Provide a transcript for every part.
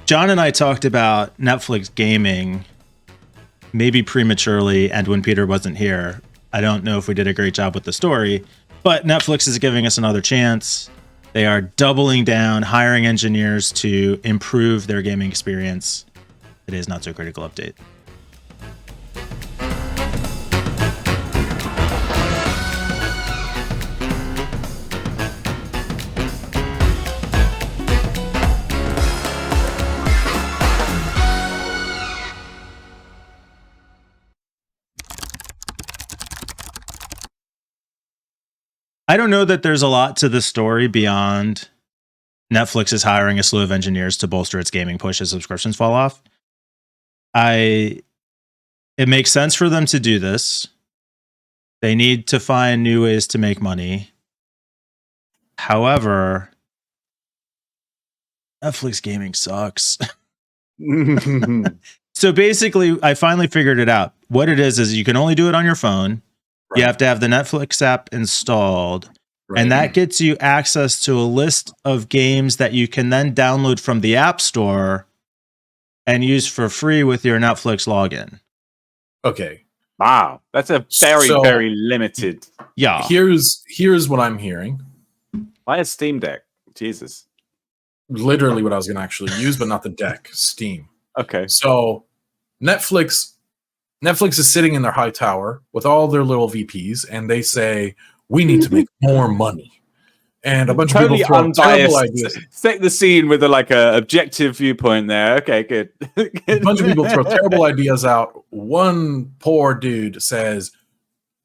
John and I talked about Netflix gaming maybe prematurely and when Peter wasn't here. I don't know if we did a great job with the story, but Netflix is giving us another chance. They are doubling down, hiring engineers to improve their gaming experience. Today's Not So Critical update. I don't know that there's a lot to the story beyond Netflix is hiring a slew of engineers to bolster its gaming push as subscriptions fall off. It makes sense for them to do this. They need to find new ways to make money. However, Netflix gaming sucks. So basically, I finally figured it out. What it is you can only do it on your phone. Right. You have to have the Netflix app installed. Right. And that gets you access to a list of games that you can then download from the App Store and use for free with your Netflix login. Okay. Wow. That's a very limited. Yeah. Here's what I'm hearing. Why a Steam Deck? Jesus. Literally what I was going to actually use, but not the deck. Steam. Okay. So Netflix is sitting in their high tower with all their little VPs, and they say, we need to make more money. And a bunch of people throw terrible ideas. Set the scene with a objective viewpoint there. Okay, good. A bunch of people throw terrible ideas out. One poor dude says,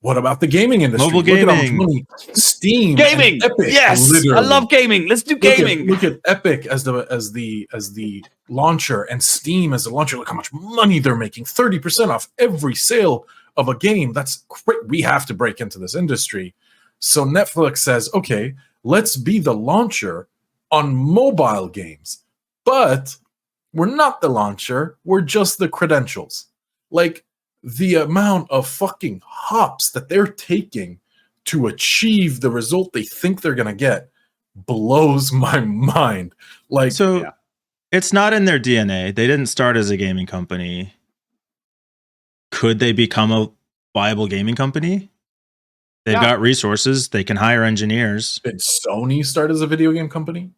what about the gaming industry? Mobile gaming. Look at how much money Steam gaming. Epic, yes, literally. I love gaming. Let's do gaming. Look at Epic as the launcher and Steam as the launcher. Look how much money they're making. 30% off every sale of a game. That's great. We have to break into this industry. So Netflix says, okay, let's be the launcher on mobile games. But we're not the launcher. We're just the credentials. Like, the amount of fucking hops that they're taking to achieve the result they think they're going to get blows my mind. Like, so it's not in their DNA. They didn't start as a gaming company. Could they become a viable gaming company? They've got resources. They can hire engineers. Did Sony start as a video game company?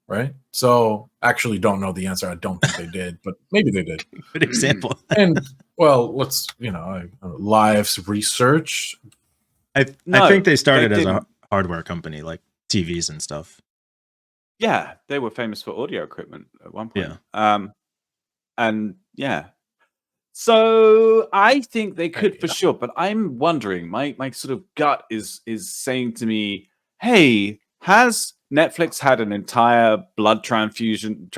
Right? So, actually don't know the answer. I don't think they did, but maybe they did. Good example. And, well, let's, Live's research. I think they started as a hardware company, like TVs and stuff. Yeah, they were famous for audio equipment at one point. Yeah. So I think they could for sure, but I'm wondering, my sort of gut is saying to me, hey, has Netflix had an entire blood transfusion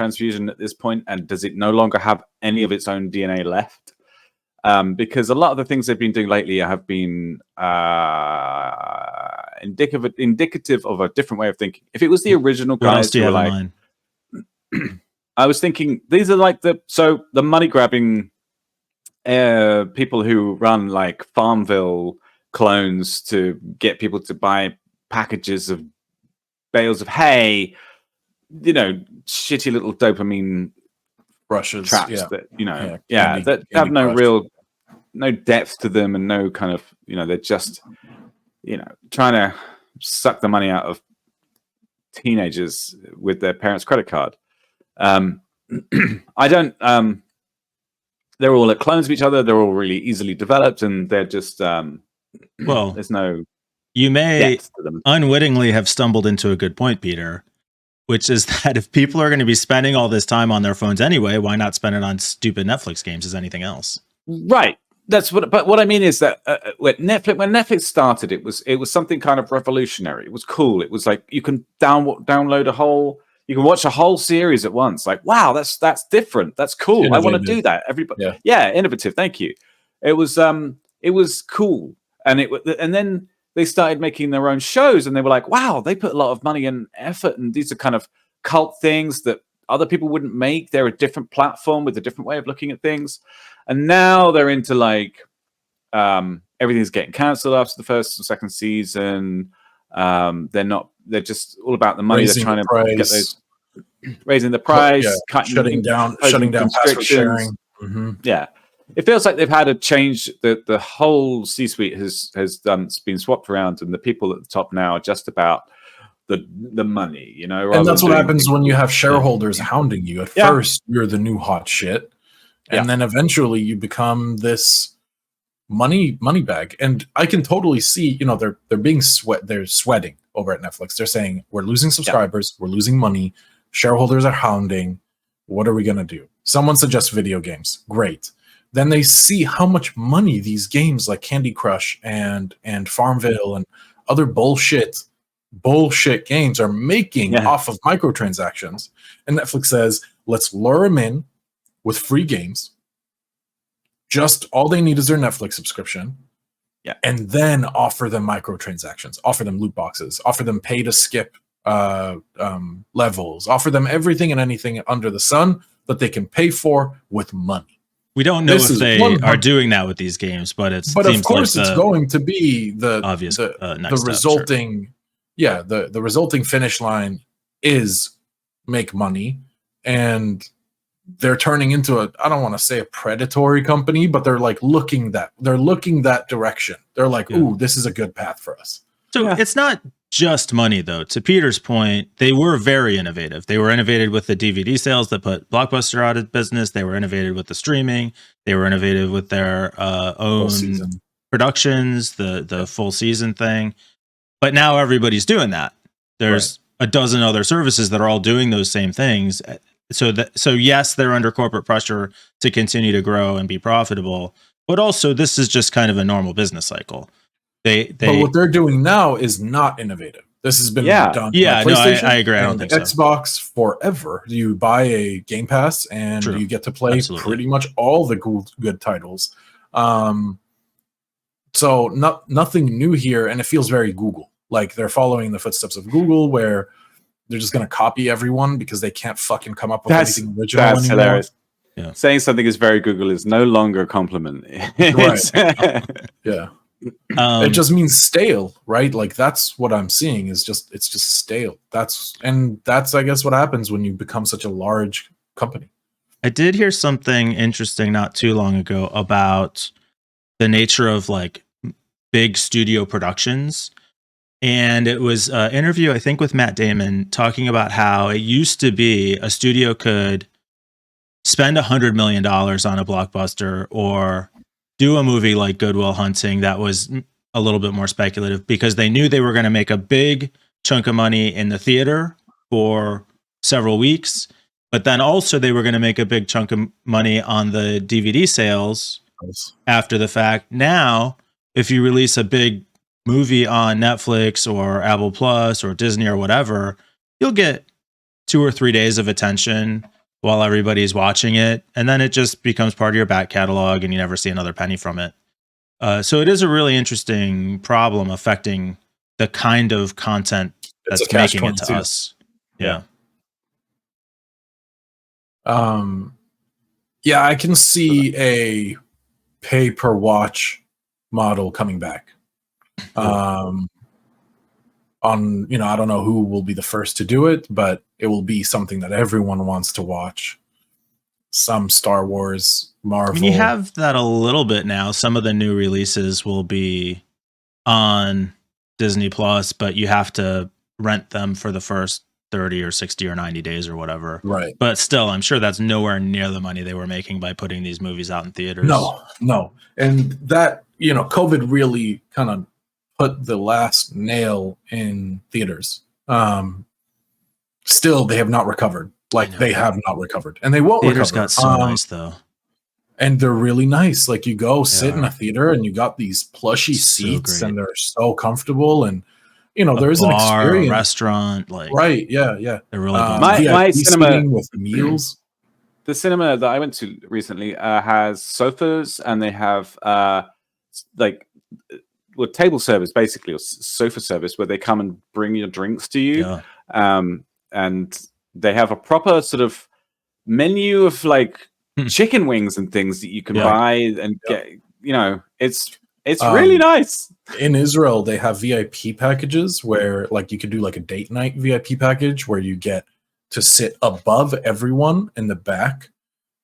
at this point, and does it no longer have any of its own DNA left? Because a lot of the things they've been doing lately have been indicative of a different way of thinking. If it was the original guys who were like, I was thinking these are like the money grabbing people who run like Farmville clones to get people to buy packages of bales of hay, shitty little dopamine brushes traps that that have no depth to them and no kind of they're just trying to suck the money out of teenagers with their parents' credit card. I don't. They're all clones of each other. They're all really easily developed, and they're just there's no. You may unwittingly have stumbled into a good point, Peter, which is that if people are going to be spending all this time on their phones anyway, why not spend it on stupid Netflix games as anything else? Right. But what I mean is that when Netflix started, it was something kind of revolutionary. It was cool. It was like you can download you can watch a whole series at once. Like, wow, that's different. That's cool. Innovative. I want to do that. Everybody, innovative. Thank you. It was cool, and then they started making their own shows, and they were like, wow, they put a lot of money and effort, and these are kind of cult things that other people wouldn't make. They're a different platform with a different way of looking at things. And now they're into like everything's getting cancelled after the first and second season. They're just all about the money. They're trying to get those. raising the price, shutting down password restrictions. sharing. Mm-hmm. Yeah, it feels like they've had a change. The whole C-suite has been swapped around, and the people at the top now are just about the money, you know. And that's what happens when you have shareholders hounding you. At first, you're the new hot shit, and then eventually you become this money bag. And I can totally see, you know, they're sweating over at Netflix. They're saying, we're losing subscribers, we're losing money, shareholders are hounding. What are we gonna do? Someone suggests video games. Great. Then they see how much money these games like Candy Crush and Farmville and other bullshit games are making off of microtransactions. And Netflix says, let's lure them in with free games. Just all they need is their Netflix subscription. Yeah. And then offer them microtransactions, offer them loot boxes, offer them pay to skip levels, offer them everything and anything under the sun that they can pay for with money. We don't know if they are doing that with these games, but it seems of course it's going to be the obvious the resulting the resulting finish line is make money, and they're turning into I don't want to say a predatory company, but they're like looking that direction. They're like, ooh, this is a good path for us. So it's not just money, though. To Peter's point, they were very innovative. They were innovative with the DVD sales that put Blockbuster out of business. They were innovative with the streaming. They were innovative with their own productions, the full season thing. But now everybody's doing that. There's a dozen other services that are all doing those same things. So yes, they're under corporate pressure to continue to grow and be profitable. But also, this is just kind of a normal business cycle. But what they're doing now is not innovative. This has been done. Yeah, no, I agree. I don't think so. Xbox forever. You buy a Game Pass and you get to play pretty much all the good titles. So nothing new here, and it feels very Google. Like they're following the footsteps of Google, where they're just going to copy everyone because they can't fucking come up with anything original anymore. That's hilarious. Yeah. Saying something is very Google is no longer a compliment. Right. Yeah. It just means stale, right? Like that's what I'm seeing is it's just stale. That's I guess what happens when you become such a large company. I did hear something interesting not too long ago about the nature of like big studio productions. And it was an interview, I think, with Matt Damon talking about how it used to be a studio could spend $100 million on a blockbuster or do a movie like Good Will Hunting that was a little bit more speculative because they knew they were going to make a big chunk of money in the theater for several weeks, but then also they were going to make a big chunk of money on the DVD sales after the fact. Now, if you release a big movie on Netflix or Apple Plus or Disney or whatever, you'll get 2 or 3 days of attention while everybody's watching it, and then it just becomes part of your back catalog and you never see another penny from it. So it is a really interesting problem affecting the kind of content that's making it to us. Yeah. Yeah, I can see a pay per watch model coming back. On, you know, I don't know who will be the first to do it, but it will be something that everyone wants to watch. Some Star Wars, Marvel. I mean, you have that a little bit now. Some of the new releases will be on Disney Plus, but you have to rent them for the first 30 or 60 or 90 days or whatever. Right. But still, I'm sure that's nowhere near the money they were making by putting these movies out in theaters. No. And that, you know, COVID really kind of put the last nail in theaters. Still, they have not recovered. They have not recovered, and they won't theaters recover. Got so nice though, and they're really nice. Like you go sit in a theater, and you got these plushy seats, and they're so comfortable. And you know, there's an experience. A restaurant, right? Yeah. They're really my cinema with meals. The cinema that I went to recently has sofas, and they have table service basically, or sofa service, where they come and bring your drinks to you. And they have a proper sort of menu of like chicken wings and things that you can buy and get. You know, it's really nice. In Israel, they have VIP packages where like you could do like a date night VIP package where you get to sit above everyone in the back,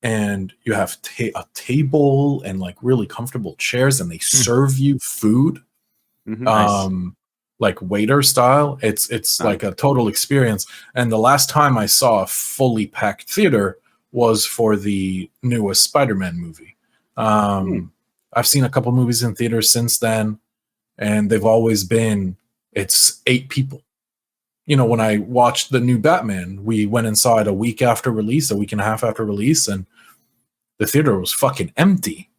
and you have a table and like really comfortable chairs, and they serve you food, Nice. like waiter style. It's like a total experience. And the last time I saw a fully packed theater was for the newest Spider-Man movie. I've seen a couple movies in theaters since then, and they've always been, it's 8 people. You know, when I watched the new Batman, we went and saw it a week and a half after release, and the theater was fucking empty.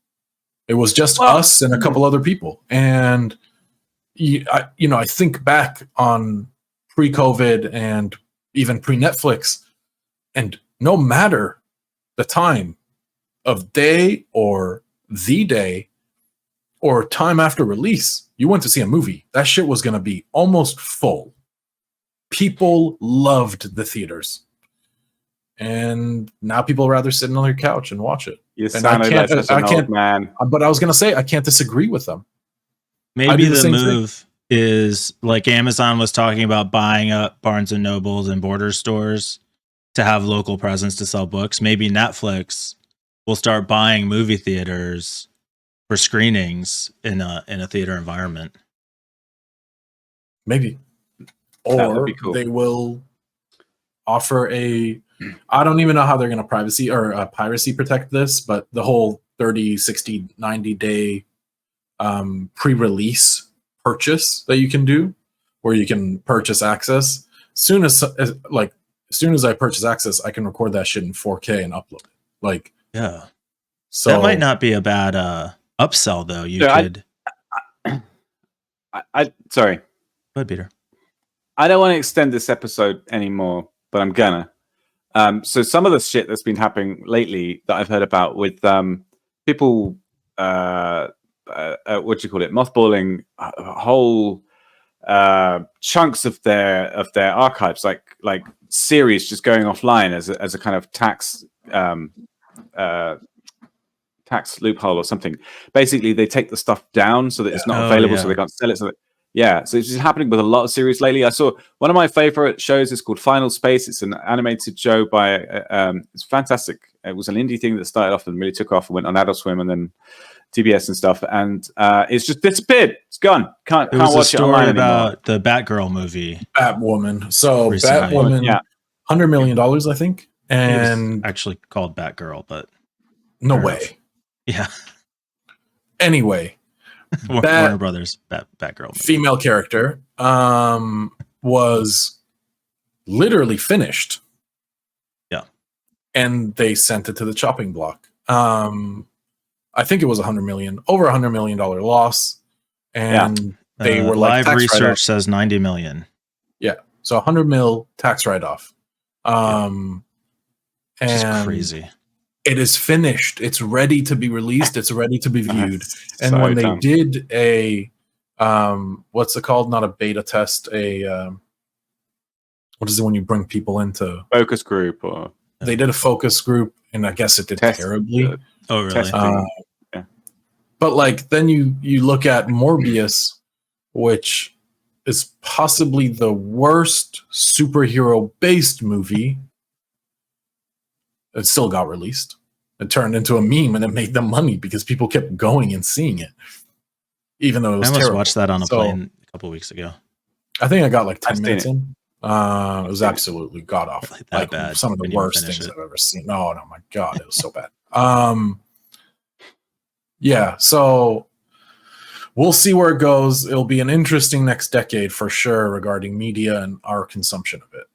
It was just us and a couple other people. And I think back on pre-COVID and even pre-Netflix, and no matter the time of day or the day or time after release, you went to see a movie, that shit was going to be almost full. People loved the theaters. And now people rather sit on their couch and watch it. You sounded like such an old man. But I was going to say, I can't disagree with them. Maybe the move is like Amazon was talking about buying up Barnes and Nobles and border stores to have local presence to sell books. Maybe Netflix will start buying movie theaters for screenings in a theater environment. Maybe. Or cool. They will offer I don't even know how they're going to piracy protect this, but the whole 30, 60, 90 day pre-release purchase that you can do, where you can purchase access. Soon as I purchase access, I can record that shit in 4K and upload it. Like, yeah. So that might not be a bad upsell, though. You could. Sorry. Go ahead, Peter. I don't want to extend this episode anymore, but I'm gonna. So some of the shit that's been happening lately that I've heard about with people, what do you call it, mothballing whole chunks of their archives, like series just going offline as a kind of tax loophole or something. Basically, they take the stuff down so that it's not available, so they can't sell it. So it's just happening with a lot of series lately. I saw one of my favorite shows is called Final Space. It's an animated show by it's fantastic. It was an indie thing that started off and really took off and went on Adult Swim and then TBS and stuff. And it's just disappeared. It's gone. Can't watch it online about the Batgirl movie, Batwoman. So recently. Batwoman, $100 million, I think, and it was actually called Batgirl, but no way. Yeah. Anyway. Warner Brothers Batgirl movie. Female character was literally finished. Yeah. And they sent it to the chopping block. I think it was over $100 million loss. And they were like, live research says 90 million. Yeah. So 100 mil tax write-off. Which is crazy. It is finished. It's ready to be released. It's ready to be viewed. And when they did a, what's it called? Not a beta test. What is it when you bring people into focus group? Or they did a focus group, and I guess it did terribly. Oh, really? But like then you look at Morbius, which is possibly the worst superhero-based movie. It still got released. It turned into a meme, and it made them money because people kept going and seeing it, even though it was terrible. I watched that on a plane a couple weeks ago. I think I got like 10 minutes in. It was absolutely god awful. Like bad. Some of the worst things I've ever seen. No, my God, it was so bad. Yeah, so we'll see where it goes. It'll be an interesting next decade for sure regarding media and our consumption of it.